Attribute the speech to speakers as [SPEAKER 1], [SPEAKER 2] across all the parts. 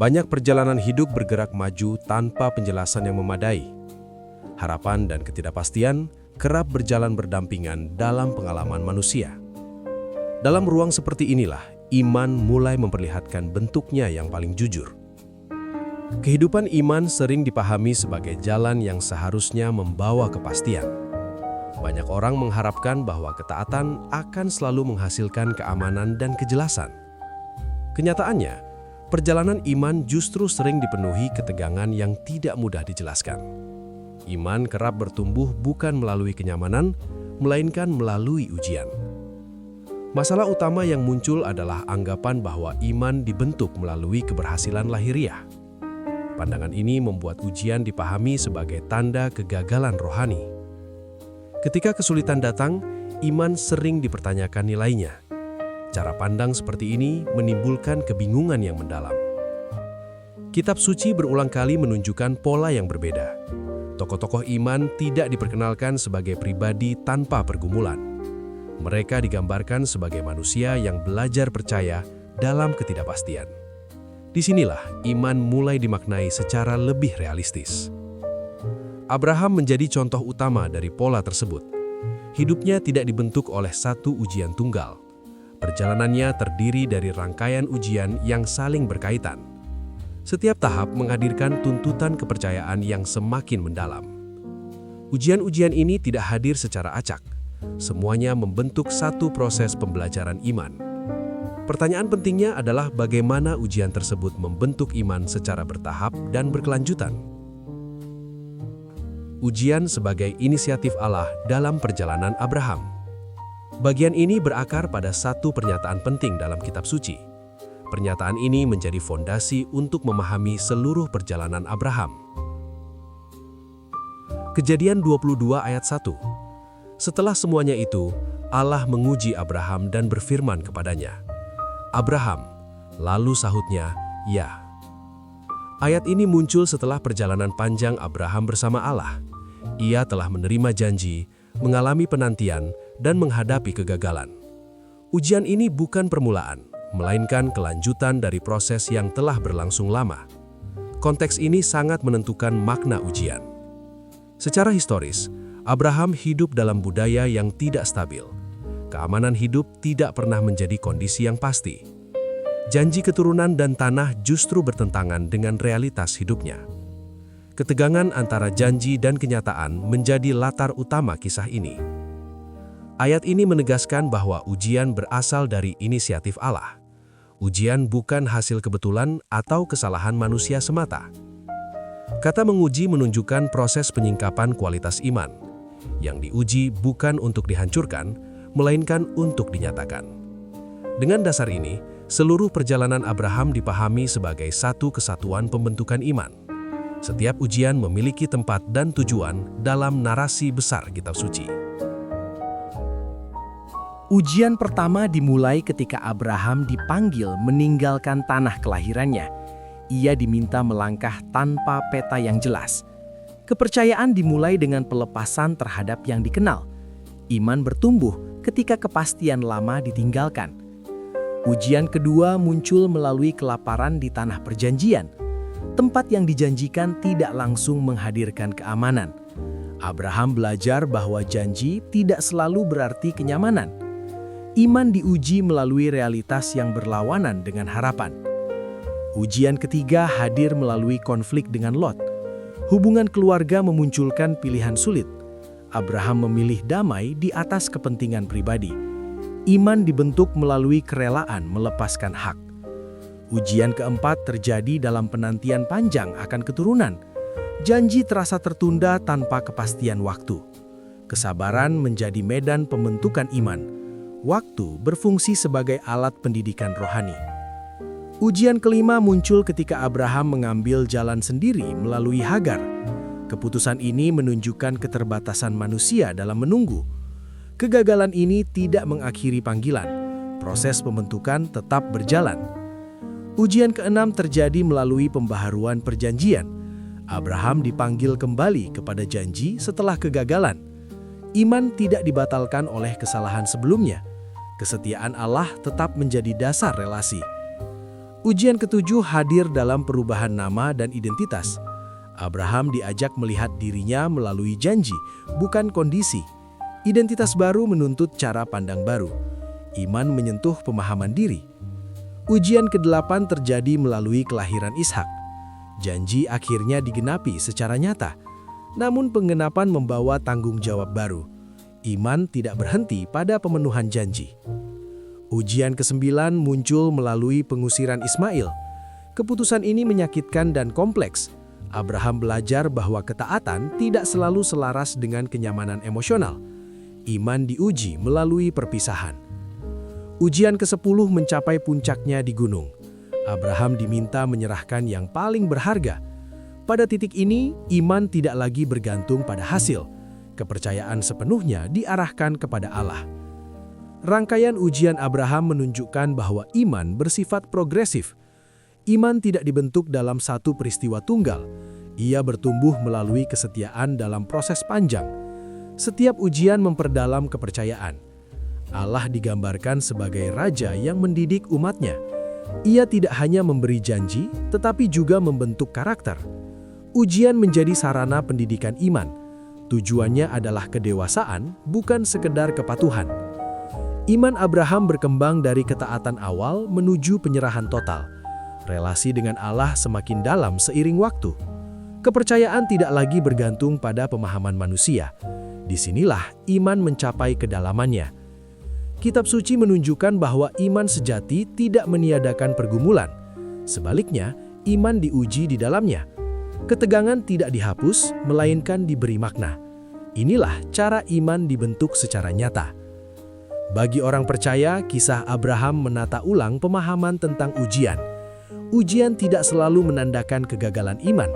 [SPEAKER 1] Banyak perjalanan hidup bergerak maju tanpa penjelasan yang memadai. Harapan dan ketidakpastian kerap berjalan berdampingan dalam pengalaman manusia. Dalam ruang seperti inilah, iman mulai memperlihatkan bentuknya yang paling jujur. Kehidupan iman sering dipahami sebagai jalan yang seharusnya membawa kepastian. Banyak orang mengharapkan bahwa ketaatan akan selalu menghasilkan keamanan dan kejelasan. Kenyataannya, perjalanan iman justru sering dipenuhi ketegangan yang tidak mudah dijelaskan. Iman kerap bertumbuh bukan melalui kenyamanan, melainkan melalui ujian. Masalah utama yang muncul adalah anggapan bahwa iman dibentuk melalui keberhasilan lahiriah. Pandangan ini membuat ujian dipahami sebagai tanda kegagalan rohani. Ketika kesulitan datang, iman sering dipertanyakan nilainya. Cara pandang seperti ini menimbulkan kebingungan yang mendalam. Kitab suci berulang kali menunjukkan pola yang berbeda. Tokoh-tokoh iman tidak diperkenalkan sebagai pribadi tanpa pergumulan. Mereka digambarkan sebagai manusia yang belajar percaya dalam ketidakpastian. Disinilah iman mulai dimaknai secara lebih realistis. Abraham menjadi contoh utama dari pola tersebut. Hidupnya tidak dibentuk oleh satu ujian tunggal. Perjalanannya terdiri dari rangkaian ujian yang saling berkaitan. Setiap tahap menghadirkan tuntutan kepercayaan yang semakin mendalam. Ujian-ujian ini tidak hadir secara acak. Semuanya membentuk satu proses pembelajaran iman. Pertanyaan pentingnya adalah bagaimana ujian tersebut membentuk iman secara bertahap dan berkelanjutan. Ujian sebagai inisiatif Allah dalam perjalanan Abraham. Bagian ini berakar pada satu pernyataan penting dalam kitab suci. Pernyataan ini menjadi fondasi untuk memahami seluruh perjalanan Abraham. Kejadian 22 ayat 1. Setelah semuanya itu, Allah menguji Abraham dan berfirman kepadanya, "Abraham," lalu sahutnya, "Ya." Ayat ini muncul setelah perjalanan panjang Abraham bersama Allah. Ia telah menerima janji, mengalami penantian, dan menghadapi kegagalan. Ujian ini bukan permulaan, melainkan kelanjutan dari proses yang telah berlangsung lama. Konteks ini sangat menentukan makna ujian. Secara historis, Abraham hidup dalam budaya yang tidak stabil. Keamanan hidup tidak pernah menjadi kondisi yang pasti. Janji keturunan dan tanah justru bertentangan dengan realitas hidupnya. Ketegangan antara janji dan kenyataan menjadi latar utama kisah ini. Ayat ini menegaskan bahwa ujian berasal dari inisiatif Allah. Ujian bukan hasil kebetulan atau kesalahan manusia semata. Kata menguji menunjukkan proses penyingkapan kualitas iman. Yang diuji bukan untuk dihancurkan, melainkan untuk dinyatakan. Dengan dasar ini, seluruh perjalanan Abraham dipahami sebagai satu kesatuan pembentukan iman. Setiap ujian memiliki tempat dan tujuan dalam narasi besar kitab suci.
[SPEAKER 2] Ujian pertama dimulai ketika Abraham dipanggil meninggalkan tanah kelahirannya. Ia diminta melangkah tanpa peta yang jelas. Kepercayaan dimulai dengan pelepasan terhadap yang dikenal. Iman bertumbuh ketika kepastian lama ditinggalkan. Ujian kedua muncul melalui kelaparan di tanah perjanjian. Tempat yang dijanjikan tidak langsung menghadirkan keamanan. Abraham belajar bahwa janji tidak selalu berarti kenyamanan. Iman diuji melalui realitas yang berlawanan dengan harapan. Ujian ketiga hadir melalui konflik dengan Lot. Hubungan keluarga memunculkan pilihan sulit. Abraham memilih damai di atas kepentingan pribadi. Iman dibentuk melalui kerelaan melepaskan hak. Ujian keempat terjadi dalam penantian panjang akan keturunan. Janji terasa tertunda tanpa kepastian waktu. Kesabaran menjadi medan pembentukan iman. Waktu berfungsi sebagai alat pendidikan rohani. Ujian kelima muncul ketika Abraham mengambil jalan sendiri melalui Hagar. Keputusan ini menunjukkan keterbatasan manusia dalam menunggu. Kegagalan ini tidak mengakhiri panggilan. Proses pembentukan tetap berjalan. Ujian keenam terjadi melalui pembaharuan perjanjian. Abraham dipanggil kembali kepada janji setelah kegagalan. Iman tidak dibatalkan oleh kesalahan sebelumnya. Kesetiaan Allah tetap menjadi dasar relasi. Ujian ketujuh hadir dalam perubahan nama dan identitas. Abraham diajak melihat dirinya melalui janji, bukan kondisi. Identitas baru menuntut cara pandang baru. Iman menyentuh pemahaman diri. Ujian ke-8 terjadi melalui kelahiran Ishak. Janji akhirnya digenapi secara nyata. Namun penggenapan membawa tanggung jawab baru. Iman tidak berhenti pada pemenuhan janji. Ujian ke-9 muncul melalui pengusiran Ismail. Keputusan ini menyakitkan dan kompleks. Abraham belajar bahwa ketaatan tidak selalu selaras dengan kenyamanan emosional. Iman diuji melalui perpisahan. Ujian ke-10 mencapai puncaknya di gunung. Abraham diminta menyerahkan yang paling berharga. Pada titik ini, iman tidak lagi bergantung pada hasil. Kepercayaan sepenuhnya diarahkan kepada Allah. Rangkaian ujian Abraham menunjukkan bahwa iman bersifat progresif. Iman tidak dibentuk dalam satu peristiwa tunggal. Ia bertumbuh melalui kesetiaan dalam proses panjang. Setiap ujian memperdalam kepercayaan. Allah digambarkan sebagai raja yang mendidik umatnya. Ia tidak hanya memberi janji, tetapi juga membentuk karakter. Ujian menjadi sarana pendidikan iman. Tujuannya adalah kedewasaan, bukan sekedar kepatuhan. Iman Abraham berkembang dari ketaatan awal menuju penyerahan total. Relasi dengan Allah semakin dalam seiring waktu. Kepercayaan tidak lagi bergantung pada pemahaman manusia. Disinilah iman mencapai kedalamannya. Kitab suci menunjukkan bahwa iman sejati tidak meniadakan pergumulan. Sebaliknya, iman diuji di dalamnya. Ketegangan tidak dihapus, melainkan diberi makna. Inilah cara iman dibentuk secara nyata. Bagi orang percaya, kisah Abraham menata ulang pemahaman tentang ujian. Ujian tidak selalu menandakan kegagalan iman.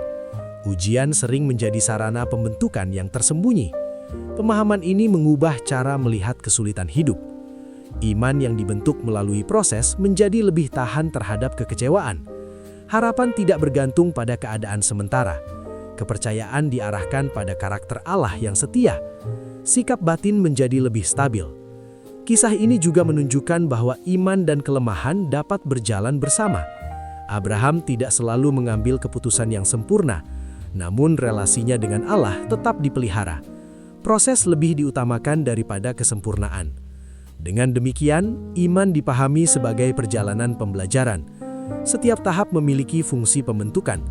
[SPEAKER 2] Ujian sering menjadi sarana pembentukan yang tersembunyi. Pemahaman ini mengubah cara melihat kesulitan hidup. Iman yang dibentuk melalui proses menjadi lebih tahan terhadap kekecewaan. Harapan tidak bergantung pada keadaan sementara. Kepercayaan diarahkan pada karakter Allah yang setia. Sikap batin menjadi lebih stabil. Kisah ini juga menunjukkan bahwa iman dan kelemahan dapat berjalan bersama. Abraham tidak selalu mengambil keputusan yang sempurna, namun relasinya dengan Allah tetap dipelihara. Proses lebih diutamakan daripada kesempurnaan. Dengan demikian, iman dipahami sebagai perjalanan pembelajaran. Setiap tahap memiliki fungsi pembentukan.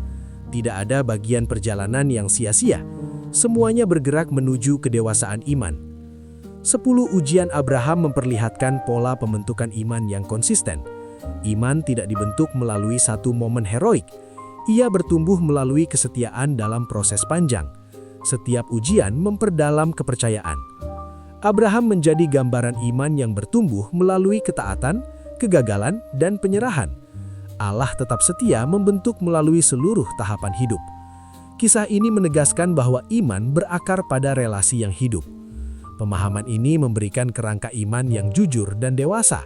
[SPEAKER 2] Tidak ada bagian perjalanan yang sia-sia. Semuanya bergerak menuju kedewasaan iman. 10 ujian Abraham memperlihatkan pola pembentukan iman yang konsisten. Iman tidak dibentuk melalui satu momen heroik. Ia bertumbuh melalui kesetiaan dalam proses panjang. Setiap ujian memperdalam kepercayaan. Abraham menjadi gambaran iman yang bertumbuh melalui ketaatan, kegagalan, dan penyerahan. Allah tetap setia membentuk melalui seluruh tahapan hidup. Kisah ini menegaskan bahwa iman berakar pada relasi yang hidup. Pemahaman ini memberikan kerangka iman yang jujur dan dewasa.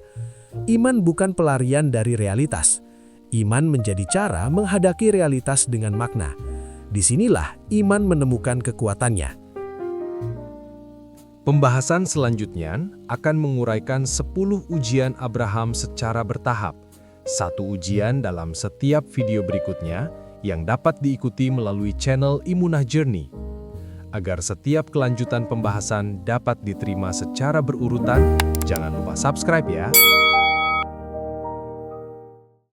[SPEAKER 2] Iman bukan pelarian dari realitas. Iman menjadi cara menghadapi realitas dengan makna. Disinilah iman menemukan kekuatannya.
[SPEAKER 1] Pembahasan selanjutnya akan menguraikan 10 ujian Abraham secara bertahap. Satu ujian dalam setiap video berikutnya yang dapat diikuti melalui channel Imunah Journey. Agar setiap kelanjutan pembahasan dapat diterima secara berurutan, jangan lupa subscribe ya.